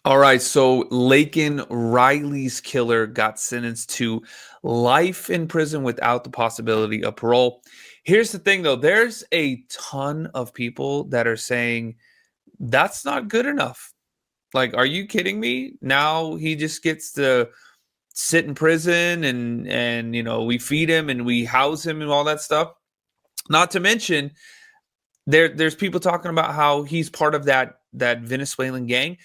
All right, so Laken Riley's killer got sentenced to life in prison without the possibility of parole. Here's the thing, though. There's a ton of people that are saying that's not good enough. Like, are you kidding me? Now he just gets to sit in prison and we feed him and we house him and all that stuff. Not to mention, there's people talking about how he's part of that Venezuelan gang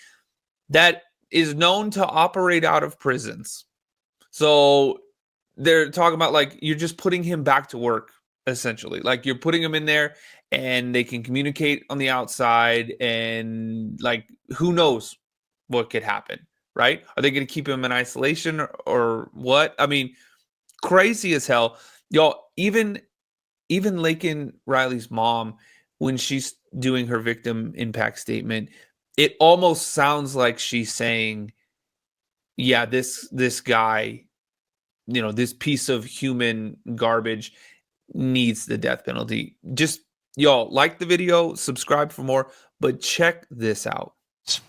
that is known to operate out of prisons. So they're talking about, like, you're just putting him back to work, essentially. Like, you're putting him in there and they can communicate on the outside, and, like, who knows what could happen, right? Are they going to keep him in isolation or what? I mean, crazy as hell. Y'all, even Laken Riley's mom, when she's doing her victim impact statement, it almost sounds like she's saying, yeah, this guy, this piece of human garbage needs the death penalty. Just, y'all, like the video, subscribe for more, but check this out.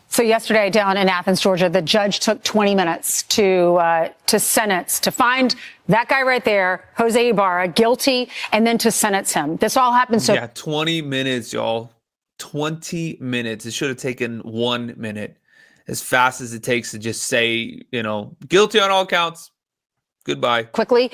So yesterday down in Athens, Georgia, the judge took 20 minutes to sentence, to find that guy right there, Jose Ibarra, guilty, and then to sentence him. This all happened so... Yeah, 20 minutes, y'all. 20 minutes. It should have taken 1 minute, as fast as it takes to just say, guilty on all counts. Goodbye. Quickly,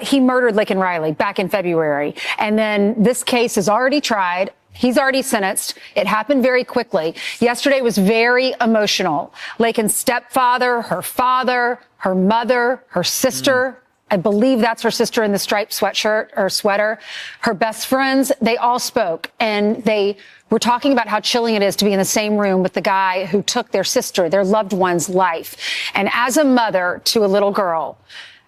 he murdered Laken Riley back in February. And then this case is already tried. He's already sentenced. It happened very quickly. Yesterday was very emotional. Laken's stepfather, her father, her mother, her sister, I believe that's her sister in the striped sweatshirt or sweater, her best friends, they all spoke, and they were talking about how chilling it is to be in the same room with the guy who took their sister, their loved one's life. And as a mother to a little girl,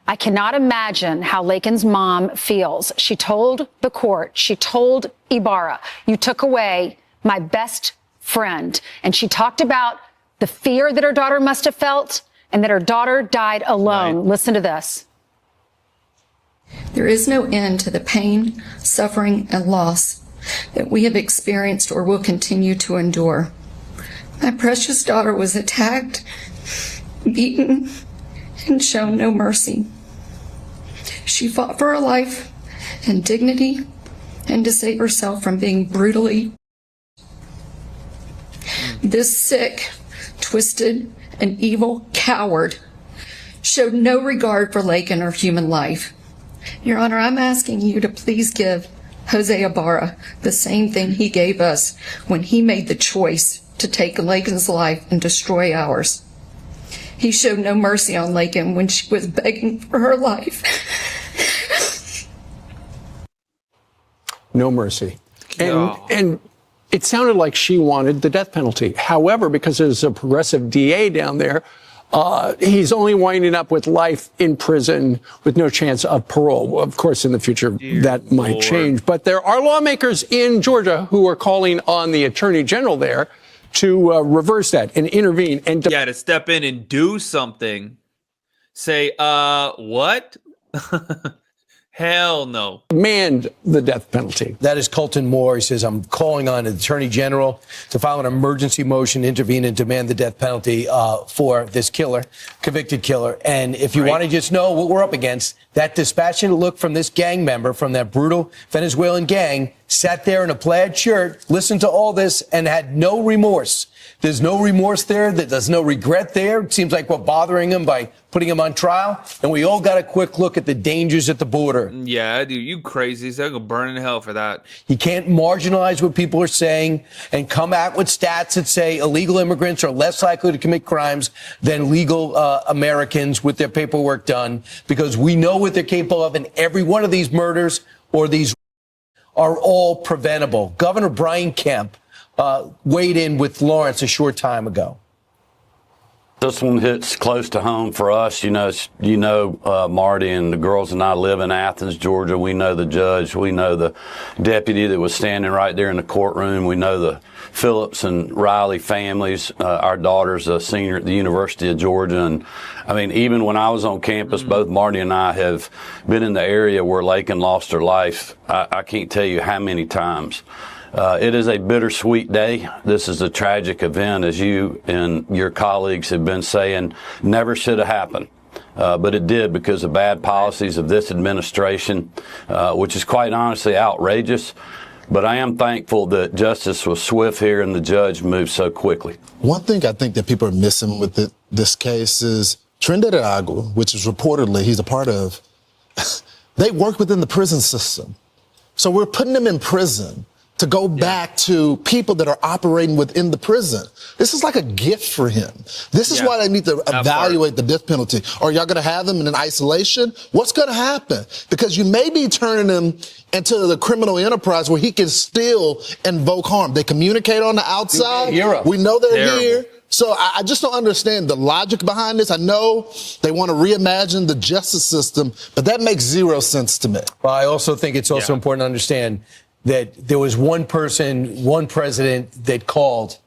I cannot imagine how Laken's mom feels. She told the court, she told Ibarra, you took away my best friend. And she talked about the fear that her daughter must have felt and that her daughter died alone. Right. Listen to this. There is no end to the pain, suffering, and loss that we have experienced or will continue to endure. My precious daughter was attacked, beaten, and shown no mercy. She fought for her life and dignity and to save herself from being brutally. This sick, twisted, and evil coward showed no regard for Laken or human life. Your Honor, I'm asking you to please give Jose Ibarra the same thing he gave us when he made the choice to take Laken's life and destroy ours. He showed no mercy on Laken when she was begging for her life. No mercy. And it sounded like she wanted the death penalty. However, because there's a progressive DA down there, he's only winding up with life in prison with no chance of parole. Of course, in the future, that might change. But there are lawmakers in Georgia who are calling on the attorney general there to reverse that and intervene. And to step in and do something. Say, what? Hell no. Demand the death penalty. That is Colton Moore. He says, I'm calling on the Attorney General to file an emergency motion, intervene, and demand the death penalty for this killer, convicted killer. And if you want to just know what we're up against, that dispassionate look from this gang member from that brutal Venezuelan gang sat there in a plaid shirt, listened to all this, and had no remorse. There's no remorse there. There's no regret there. It seems like we're bothering him by putting him on trial. And we all got a quick look at the dangers at the border. Yeah, dude, you crazy. They're going to burn in hell for that. He can't marginalize what people are saying and come out with stats that say illegal immigrants are less likely to commit crimes than legal Americans with their paperwork done, because we know what they're capable of. And every one of these murders or these are all preventable. Governor Brian Kemp weighed in with Lawrence a short time ago. This one hits close to home for us. Marty and the girls and I live in Athens, Georgia. We know the judge. We know the deputy that was standing right there in the courtroom. We know the Phillips and Riley families. Our daughter's a senior at the University of Georgia. And I mean, even when I was on campus, both Marty and I have been in the area where Laken lost her life. I can't tell you how many times. It is a bittersweet day. This is a tragic event, as you and your colleagues have been saying, never should have happened. But it did because of bad policies of this administration, which is quite honestly outrageous. But I am thankful that justice was swift here and the judge moved so quickly. One thing I think that people are missing with this case is Trinidad and Tobago, which is reportedly he's a part of, they work within the prison system. So we're putting them in prison to go back to people that are operating within the prison. This is like a gift for him. This is why they need to evaluate the death penalty. Are y'all going to have them in an isolation? What's going to happen? Because you may be turning him into the criminal enterprise where he can still invoke harm. They communicate on the outside. We know they're here. So I just don't understand the logic behind this. I know they want to reimagine the justice system, but that makes zero sense to me. Well, I also think it's also important to understand that there was one person, one president that called,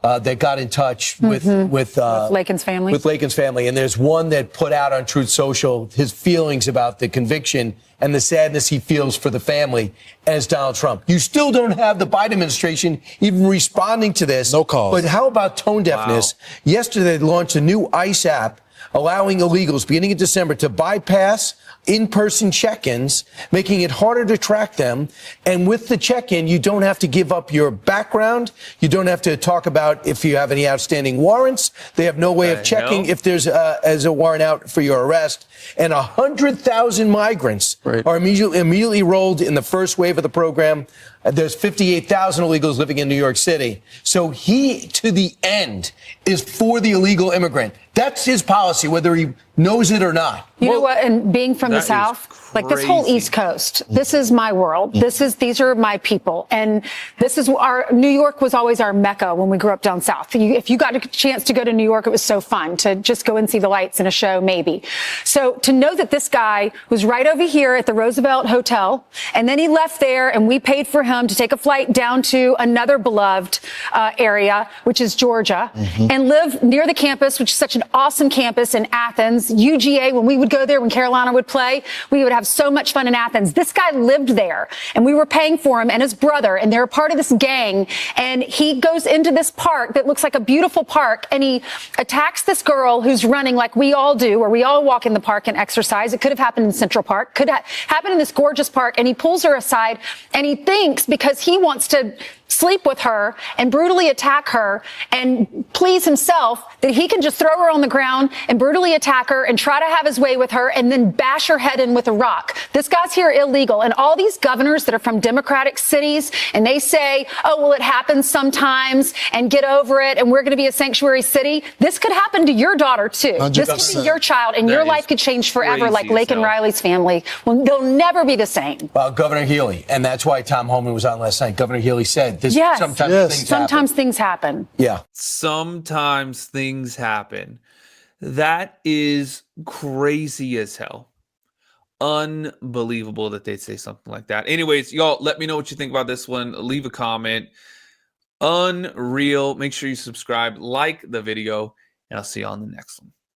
that got in touch with Laken's family. With Laken's family. And there's one that put out on Truth Social his feelings about the conviction and the sadness he feels for the family as Donald Trump. You still don't have the Biden administration even responding to this. No cause. But how about tone deafness? Yesterday, they launched a new ICE app allowing illegals beginning in December to bypass in-person check-ins, making it harder to track them. And with the check-in, you don't have to give up your background. You don't have to talk about if you have any outstanding warrants. They have no way of checking if there's as a warrant out for your arrest. And 100,000 migrants are immediately enrolled in the first wave of the program. There's 58,000 illegals living in New York City. So he, to the end, is for the illegal immigrant. That's his policy, whether he knows it or not. You know what? And being from the South, like this whole East Coast, this is my world. These are my people. And this is New York was always our Mecca when we grew up down South. If you got a chance to go to New York, it was so fun to just go and see the lights in a show, maybe. So to know that this guy was right over here at the Roosevelt Hotel, and then he left there and we paid for him to take a flight down to another beloved area, which is Georgia, and live near the campus, which is such an awesome campus in Athens, UGA. When we would go there, when Carolina would play, we would have so much fun in Athens. This guy lived there and we were paying for him and his brother, and they're a part of this gang. And he goes into this park that looks like a beautiful park and he attacks this girl who's running like we all do, or we all walk in the park and exercise. It could have happened in Central Park, could happen in this gorgeous park. And he pulls her aside and he thinks because he wants to sleep with her and brutally attack her and please himself that he can just throw her on the ground and brutally attack her and try to have his way with her and then bash her head in with a rock. This guy's here illegal. And all these governors that are from Democratic cities and they say, oh, well, it happens sometimes and get over it and we're going to be a sanctuary city. This could happen to your daughter, too. 100%. This could be your child and your life could change forever, like Laken Riley's family. Well, they'll never be the same. Well, Governor Healy, and that's why Tom Homan was on last night. Governor Healy said this. Sometimes things happen. Yeah. Sometimes things happen. That is crazy as hell. Unbelievable that they'd say something like that. Anyways, y'all, let me know what you think about this one. Leave a comment. Unreal. Make sure you subscribe, like the video, and I'll see you on the next one.